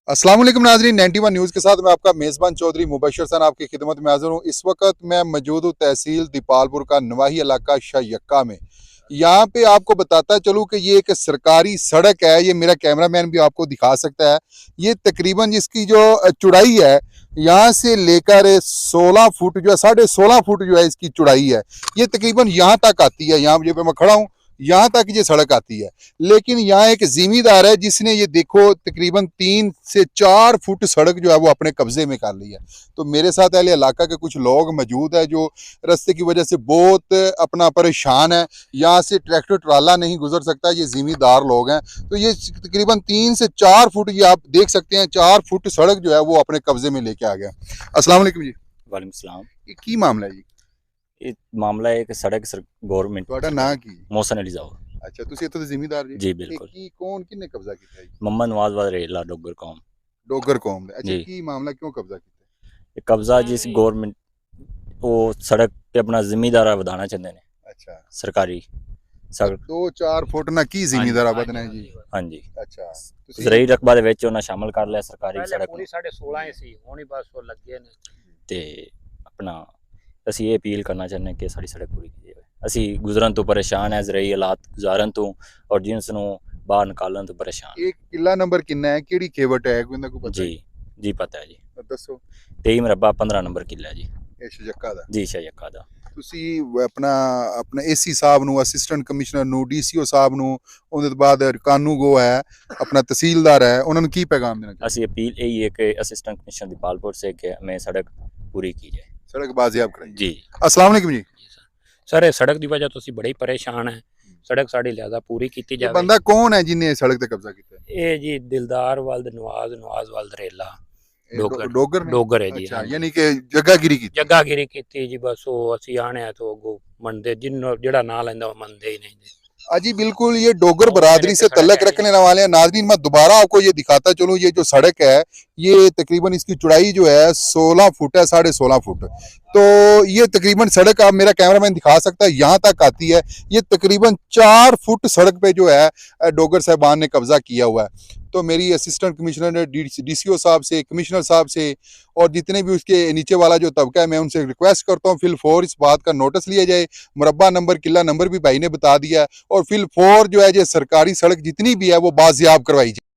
अस्सलाम वालेकुम नाज़रीन, 91 न्यूज़ के साथ मैं आपका मेज़बान चौधरी मुबशर सन आपकी खिदमत में हाज़िर हूँ। इस वक्त मैं मौजूद हूँ तहसील दीपालपुर का नवाही इलाका शाह में। यहाँ पे आपको बताता चलूँ कि ये एक सरकारी सड़क है, ये मेरा कैमरामैन भी आपको दिखा सकता है। ये तकरीबन जिसकी जो चौड़ाई है, यहाँ से लेकर 16 फुट जो है, 16.5 फुट जो है इसकी चौड़ाई है। ये तकरीबन यहाँ तक आती है, यहाँ जो मैं खड़ा हूँ यहाँ तक ये सड़क आती है। लेकिन यहाँ एक जिम्मेदार है जिसने ये देखो तकरीबन 3 से 4 फुट सड़क जो है वो अपने कब्जे में कर ली है। तो मेरे साथ अहले इलाका के कुछ लोग मौजूद है जो रास्ते की वजह से बहुत अपना परेशान है। यहाँ से ट्रैक्टर ट्राला नहीं गुजर सकता, ये जिम्मेदार लोग हैं। तो ये तकरीबन 3 से 4 फुट ये आप देख सकते हैं, 4 फुट सड़क जो है वो अपने कब्जे में लेके आ गया। अस्सलाम वालेकुम जी। वालेकुम सलाम। ये की मामला है जी? ये मामला है कि सड़क गवर्नमेंट ਤੁਹਾਡਾ ਨਾਂ ਕੀ? मोहसन अली जाओ। अच्छा, ਤੁਸੀਂ ਇੱਥੋਂ ਦੇ ਜ਼ਿਮੀਂਦਾਰ ਜੀ? जी बिल्कुल। ਕੀ ਕੌਣ ਕਿੰਨੇ ਕਬਜ਼ਾ ਕੀਤਾ ਜੀ? मोहम्मद नवाज वाद रेला डोगर कौम। ਡੋਗਰ ਕੌਮ ਦੇ। ਅੱਛਾ, जी ਕੀ ਮਾਮਲਾ ਕਿਉਂ ਕਬਜ਼ਾ ਕੀਤਾ? ये कब्जा जिस गवर्नमेंट वो सड़क ते अपना जिम्मेदारा ਵਧਾਣਾ ਚਾਹੁੰਦੇ ਨੇ। ਅੱਛਾ, सरकारी सड़क 2-4 ਫੁੱਟ ਨਾਲ ਕੀ ਜ਼ਿਮੀਂਦਾਰਾ ਵਧਣਾ ਹੈ ਜੀ? हाँ जी ਅੱਛਾ, ਤੁਸੀਂ ਜ਼ਰਈ ਰਕਬਾ ਦੇ ਵਿੱਚ ਉਹਨਾਂ ਸ਼ਾਮਲ ਕਰ ਲਿਆ ਸਰਕਾਰੀ ਸੜਕ ਪੂਰੀ 16.5 ਸੀ, ਹੁਣ ਹੀ ਬਸ ਉਹ ਲੱਗੇ ਨੇ। ਤੇ ਆਪਣਾ ਅਸੀਂ ਇਹ ਅਪੀਲ ਕਰਨਾ ਚਾਹੁੰਦੇ ਹਾਂ ਕਿ ਸਾਡੀ ਸੜਕ ਪੂਰੀ ਕੀਤੀ ਜਾਵੇ। ਅਸੀਂ ਗੁਜ਼ਰਨ ਤੋਂ ਪਰੇਸ਼ਾਨ ਹੈ, ਜ਼ਰਈ ਹਾਲਾਤ ਗੁਜ਼ਾਰਨ ਤੋਂ ਔਰ ਜਿਨਸ ਨੂੰ ਬਾਹਰ ਨਿਕਾਲਣ ਤੋਂ ਪਰੇਸ਼ਾਨ। ਇਹ ਕਿੱਲਾ ਨੰਬਰ ਕਿੰਨਾ ਹੈ, ਕਿਹੜੀ ਖੇਵਟ ਹੈ, ਕੋਈ ਨਾ ਕੋਈ ਪਤਾ? ਜੀ ਜੀ ਪਤਾ ਹੈ ਜੀ। ਦੱਸੋ। 23 ਮਰਬਾ 15 ਨੰਬਰ ਕਿੱਲਾ ਜੀ। ਇਹ ਸ਼ਜੱਕਾ ਦਾ। ਜੀ ਸ਼ਜੱਕਾ ਦਾ। ਤੁਸੀਂ ਆਪਣਾ ਏਸੀ ਸਾਹਿਬ ਨੂੰ, ਅਸਿਸਟੈਂਟ ਕਮਿਸ਼ਨਰ ਨੂੰ, ਡੀਸੀਓ ਸਾਹਿਬ ਨੂੰ, ਉਹਦੇ ਤੋਂ ਬਾਅਦ ਕਾਨੂੰ ਗੋ ਹੈ, ਆਪਣਾ ਤਹਿਸੀਲਦਾਰ है, उन्होंने की पैगाम देना चाहिए? ਅਸੀਂ अपील यही है कि असिस्टेंट कमिश्नर दीपालपुर से कि हमें सड़क पूरी की जाए। सड़क बाजियाब कराई जी अस्सलाम वालेकुम जी। ਸਰ ਇਹ ਸੜਕ ਦੀ ਵਜ੍ਹਾ ਤੋਂ ਅਸੀਂ ਬੜੇ ਪਰੇਸ਼ਾਨ ਹੈ। ਸੜਕ ਸਾਡੀ ਲਿਆਦਾ ਪੂਰੀ ਕੀਤੀ ये ਜਾਵੇ। बंदा कौन है जिन्हें सड़क पे कब्जा किया है? ਇਹ ਜੀ ਦਿਲਦਾਰ ਵਲਦ ਨਵਾਜ਼ ਵਲਦ ਰੇਲਾ ये डोगर। डोगर ने? ਡੋਗਰ ਹੈ ਜੀ। अच्छा, ਹਾਂਜੀ। यानी कि जगहगिरी की? ਜੱਗਾਗਿਰੀ ਕੀਤੀ ਜੀ, ਬਸ ਉਹ ਅਸੀਂ ਆਣਿਆ ਤੋਂ ਅੱਗੋਂ ਮੰਨਦੇ, ਜਿੰਨੂੰ ਜਿਹੜਾ ਨਾਂ ਲੈਂਦਾ ਉਹ ਮੰਨਦੇ ही नहीं जी। अजी बिल्कुल, ये डोगर बरादरी से तल्लक रखने वाले हैं। नाज़रीन, मैं दोबारा आपको ये दिखाता चलूँ, ये जो सड़क है ये तकरीबन इसकी चौड़ाई जो है 16 फुट है, 16.5 फुट। तो ये तकरीबन सड़क आप मेरा कैमरामैन दिखा सकता है यहाँ तक आती है। ये तकरीबन 4 फुट सड़क पे जो है डोगर साहबान ने कब्जा किया हुआ है। तो मेरी असिस्टेंट कमिश्नर डीसीओ साहब से, कमिश्नर साहब से और जितने भी उसके नीचे वाला जो तबका है, मैं उनसे रिक्वेस्ट करता हूँ फिल 4 इस बात का नोटिस लिया जाए। मुरब्बा नंबर, किला नंबर भी भाई ने बता दिया और फिल 4 जो है ये सरकारी सड़क जितनी भी है वो बाजियाब करवाई जाए।